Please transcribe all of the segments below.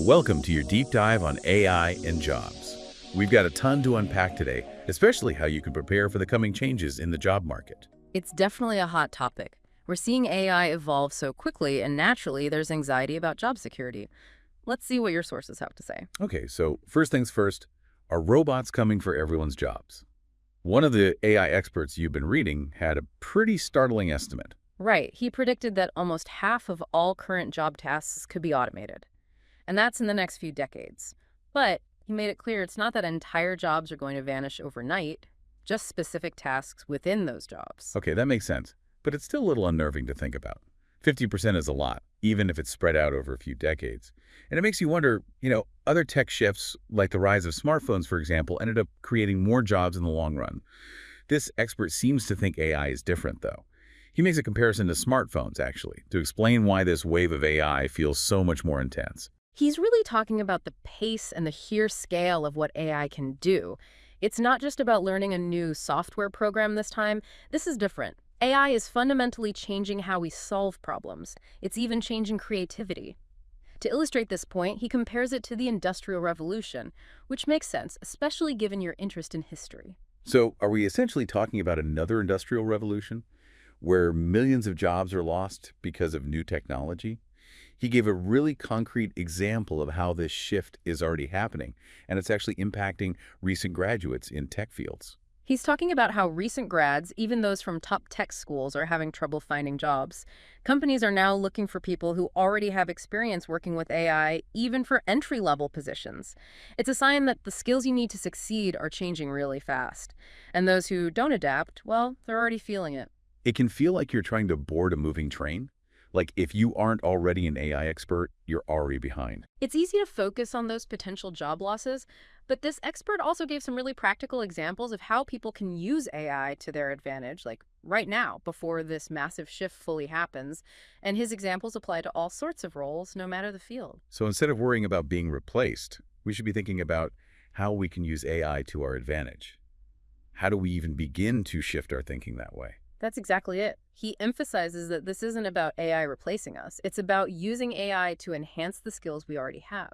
Welcome to your deep dive on AI and jobs. We've got a ton to unpack today, especially how you can prepare for the coming changes in the job market. It's definitely a hot topic. We're seeing AI evolve so quickly, and naturally, there's anxiety about job security. Let's see what your sources have to say. Okay, so first things first, are robots coming for everyone's jobs? One of the AI experts you've been reading had a pretty startling estimate. Right, he predicted that almost half of all current job tasks could be automated. And that's in the next few decades. But he made it clear it's not that entire jobs are going to vanish overnight, just specific tasks within those jobs. Okay, that makes sense, but it's still a little unnerving to think about. 50% is a lot, even if it's spread out over a few decades. And it makes you wonder, other tech shifts, like the rise of smartphones, for example, ended up creating more jobs in the long run. This expert seems to think AI is different, though. He makes a comparison to smartphones, actually, to explain why this wave of AI feels so much more intense. He's really talking about the pace and the sheer scale of what AI can do. It's not just about learning a new software program this time. This is different. AI is fundamentally changing how we solve problems. It's even changing creativity. To illustrate this point, he compares it to the Industrial Revolution, which makes sense, especially given your interest in history. So are we essentially talking about another industrial revolution, where millions of jobs are lost because of new technology? He gave a really concrete example of how this shift is already happening, and it's actually impacting recent graduates in tech fields. He's talking about how recent grads, even those from top tech schools, are having trouble finding jobs. Companies are now looking for people who already have experience working with AI, even for entry-level positions. It's a sign that the skills you need to succeed are changing really fast. And those who don't adapt, well, they're already feeling it. It can feel like you're trying to board a moving train. Like if you aren't already an AI expert, you're already behind. It's easy to focus on those potential job losses, but this expert also gave some really practical examples of how people can use AI to their advantage, like right now, before this massive shift fully happens. And his examples apply to all sorts of roles, no matter the field. So instead of worrying about being replaced, we should be thinking about how we can use AI to our advantage. How do we even begin to shift our thinking that way? That's exactly it. He emphasizes that this isn't about AI replacing us. It's about using AI to enhance the skills we already have.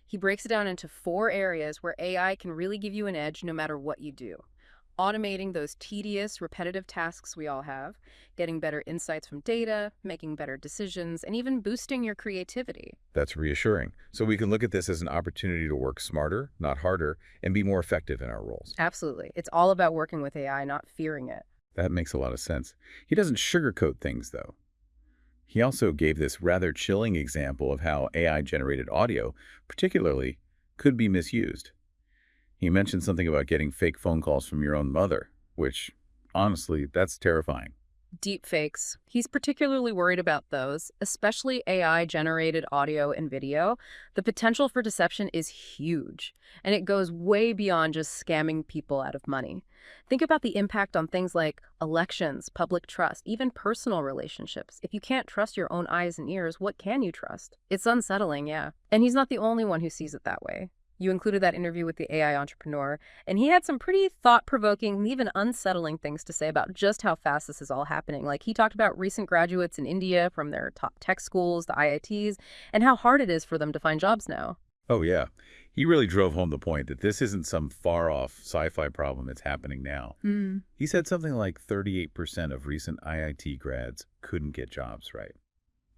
He breaks it down into 4 areas where AI can really give you an edge no matter what you do. Automating those tedious, repetitive tasks we all have, getting better insights from data, making better decisions, and even boosting your creativity. That's reassuring. So we can look at this as an opportunity to work smarter, not harder, and be more effective in our roles. Absolutely. It's all about working with AI, not fearing it. That makes a lot of sense. He doesn't sugarcoat things, though. He also gave this rather chilling example of how AI-generated audio, particularly, could be misused. He mentioned something about getting fake phone calls from your own mother, which, honestly, that's terrifying. Deepfakes. He's particularly worried about those, especially AI-generated audio and video. The potential for deception is huge, and it goes way beyond just scamming people out of money. Think about the impact on things like elections, public trust, even personal relationships. If you can't trust your own eyes and ears, what can you trust? It's unsettling, yeah. And he's not the only one who sees it that way. You included that interview with the AI entrepreneur, and he had some pretty thought-provoking and even unsettling things to say about just how fast this is all happening. Like, he talked about recent graduates in India from their top tech schools, the IITs, and how hard it is for them to find jobs now. Oh, yeah. He really drove home the point that this isn't some far-off sci-fi problem that's happening now. He said something like 38% of recent IIT grads couldn't get jobs, right?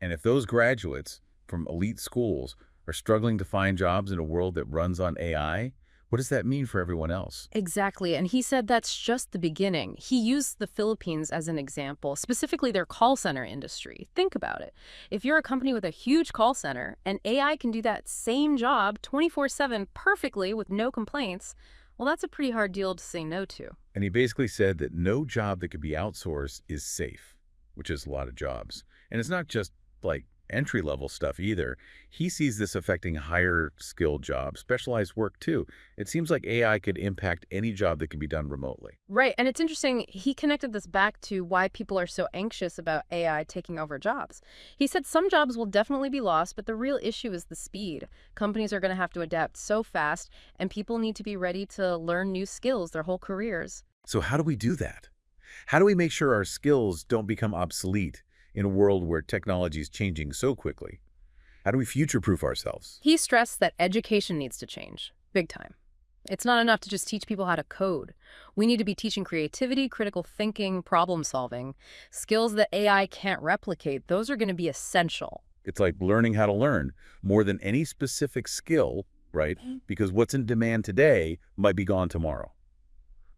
And if those graduates from elite schools are struggling to find jobs in a world that runs on AI, what does that mean for everyone else? Exactly, and he said that's just the beginning. He used the Philippines as an example, specifically their call center industry. Think about it. If you're a company with a huge call center and AI can do that same job 24/7 perfectly with no complaints, well, that's a pretty hard deal to say no to. And he basically said that no job that could be outsourced is safe, which is a lot of jobs. And it's not just like entry-level stuff either. He sees this affecting higher skilled jobs, specialized work too. It seems like AI could impact any job that can be done remotely. Right, and it's interesting, he connected this back to why people are so anxious about AI taking over jobs. He said some jobs will definitely be lost, but the real issue is the speed. Companies are going to have to adapt so fast, and people need to be ready to learn new skills their whole careers. So how do we do that? How do we make sure our skills don't become obsolete in a world where technology is changing so quickly? How do we future-proof ourselves? He stressed that education needs to change, big time. It's not enough to just teach people how to code. We need to be teaching creativity, critical thinking, problem solving, skills that AI can't replicate. Those are going to be essential. It's like learning how to learn more than any specific skill, right? Because what's in demand today might be gone tomorrow.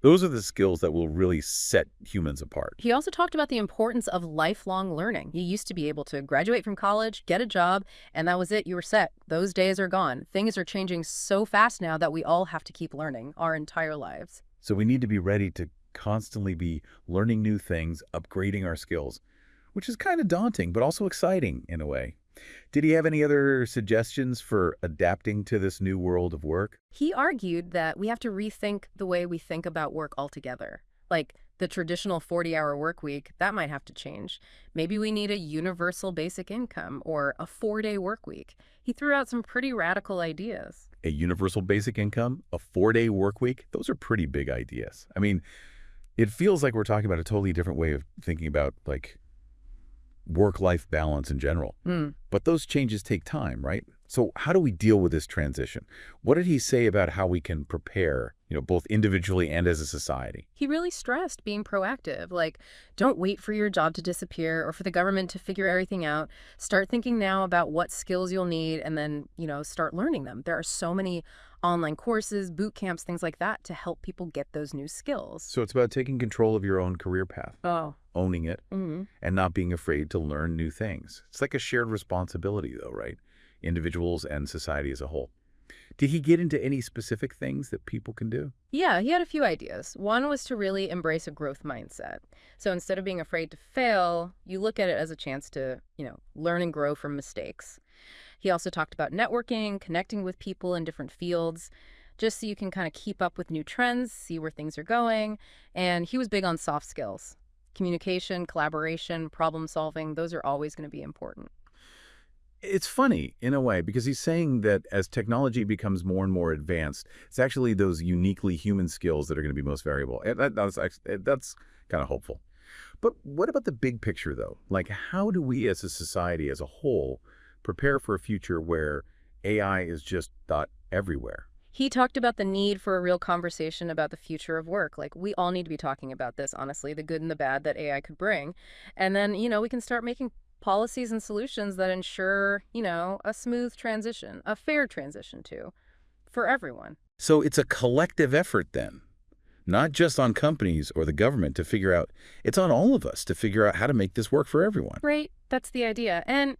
Those are the skills that will really set humans apart. He also talked about the importance of lifelong learning. You used to be able to graduate from college, get a job, and that was it. You were set. Those days are gone. Things are changing so fast now that we all have to keep learning our entire lives. So we need to be ready to constantly be learning new things, upgrading our skills, which is kind of daunting, but also exciting in a way. Did he have any other suggestions for adapting to this new world of work? He argued that we have to rethink the way we think about work altogether. Like the traditional 40-hour work week, that might have to change. Maybe we need a universal basic income or a 4-day work week. He threw out some pretty radical ideas. A universal basic income, a 4-day work week, those are pretty big ideas. I mean, it feels like we're talking about a totally different way of thinking about, like, work-life balance in general. But those changes take time, right? So how do we deal with this transition? What did he say about how we can prepare, both individually and as a society? He really stressed being proactive, like don't wait for your job to disappear or for the government to figure everything out. Start thinking now about what skills you'll need and then, start learning them. There are so many online courses, boot camps, things like that to help people get those new skills. So it's about taking control of your own career path, Oh. owning it, and not being afraid to learn new things. It's like a shared responsibility, though, right? Individuals and society as a whole. Did he get into any specific things that people can do? Yeah, he had a few ideas. One was to really embrace a growth mindset. So instead of being afraid to fail, you look at it as a chance to, learn and grow from mistakes. He also talked about networking, connecting with people in different fields, just so you can kind of keep up with new trends, see where things are going. And he was big on soft skills. Communication, collaboration, problem solving, those are always going to be important. It's funny, in a way, because he's saying that as technology becomes more and more advanced, it's actually those uniquely human skills that are going to be most variable. And that's kind of hopeful. But what about the big picture, though? Like, how do we as a society as a whole prepare for a future where AI is just everywhere? He talked about the need for a real conversation about the future of work. Like, we all need to be talking about this, honestly, the good and the bad that AI could bring. And then, we can start making policies and solutions that ensure, a smooth transition, a fair transition too, for everyone. So it's a collective effort then, not just on companies or the government to figure out, it's on all of us to figure out how to make this work for everyone. Right, that's the idea. And,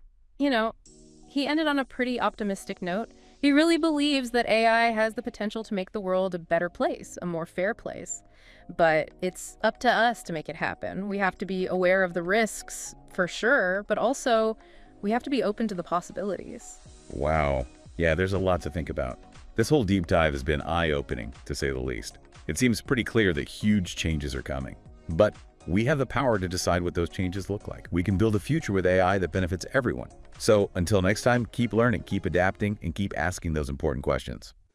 he ended on a pretty optimistic note. He really believes that AI has the potential to make the world a better place, a more fair place. But it's up to us to make it happen. We have to be aware of the risks, for sure, but also we have to be open to the possibilities. Wow. Yeah, there's a lot to think about. This whole deep dive has been eye-opening, to say the least. It seems pretty clear that huge changes are coming. But we have the power to decide what those changes look like. We can build a future with AI that benefits everyone. So until next time, keep learning, keep adapting, and keep asking those important questions.